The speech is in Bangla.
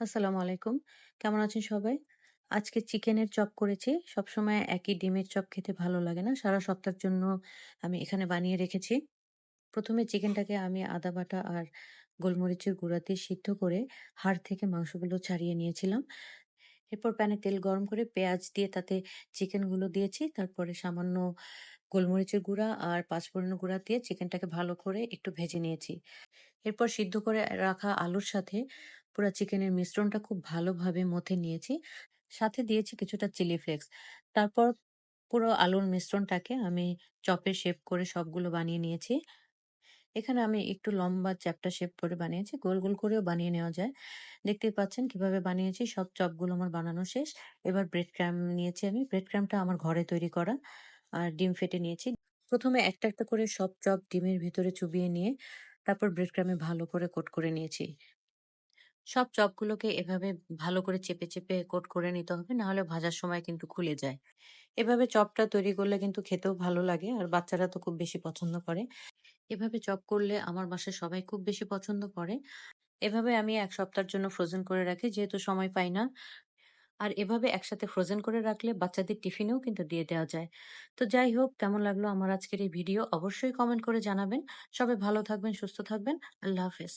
আসসালামু আলাইকুম। কেমন আছেন সবাই? আজকে চিকেনের চপ করেছি। সবসময় একই ডিমের চপ খেতে ভালো লাগে না। সারা সপ্তাহের জন্য আমি এখানে বানিয়ে রেখেছি। ১ম এ চিকেনটাকে আমি আদা বাটা আর গোলমরিচের গুঁড়া দিয়ে সিদ্ধ করে হাড় থেকে মাংসগুলো ছাড়িয়ে নিয়েছিলাম। এরপর প্যানে তেল গরম করে পেঁয়াজ দিয়ে তাতে চিকেনগুলো দিয়েছি। তারপরে সামান্য গোলমরিচের গুঁড়া আর পাঁচফোড়নের গুঁড়া দিয়ে চিকেনটাকে ভালো করে একটু ভেজে নিয়েছি। এরপর সিদ্ধ করে রাখা আলুর সাথে পুরা চিকেনের মিশ্রণটা খুব ভালোভাবে মথে নিয়েছি। সাথে দিয়েছি কিছুটা চিলি ফ্লেক্স। তারপর পুরো আলুর মিশ্রণটাকে আমি চপের শেপ করে সবগুলো বানিয়ে নিয়েছি। এখানে আমি একটু লম্বা চ্যাপ্টা শেপ করে বানিয়েছি। গোল, গোল করেও বানিয়ে নেওয়া যায়। দেখতেই পাচ্ছেন কিভাবে বানিয়েছি। সব চপগুলো আমার বানানো শেষ। এবার ব্রেড ক্রাম্ব নিয়েছি আমি। ব্রেড ক্রাম্বটা আমার ঘরে তৈরি করা। আর ডিম ফেটে নিয়েছি। ১ম এ একটা, একটা করে সব চপ ডিমের ভিতরে চুবিয়ে নিয়ে তারপর ব্রেড ক্রাম্বে ভালো করে কোট করে নিয়েছি। সব চপগুলোকে এভাবে ভালো করে চেপে, চেপে কোট করে নিতে হবে। নাহলে ভাজার সময় কিন্তু খুলে যায়। এভাবে চপটা তৈরি করলে কিন্তু খেতেও ভালো লাগে। আর বাচ্চারা তো খুব বেশি পছন্দ করে। এভাবে চপ করলে আমার বাসায় সবাই খুব বেশি পছন্দ করে। এভাবে আমি ১ সপ্তাহের জন্য ফ্রোজেন করে রাখি যেহেতু সময় পাই না। আর এভাবে একসাথে ফ্রোজেন করে রাখলে বাচ্চাদের টিফিনেও কিন্তু দিয়ে দেওয়া যায়। তো যাই হোক, কেমন লাগলো আমার আজকের এই ভিডিও অবশ্যই কমেন্ট করে জানাবেন। সবাই ভালো থাকবেন, সুস্থ থাকবেন। আল্লাহ হাফেজ।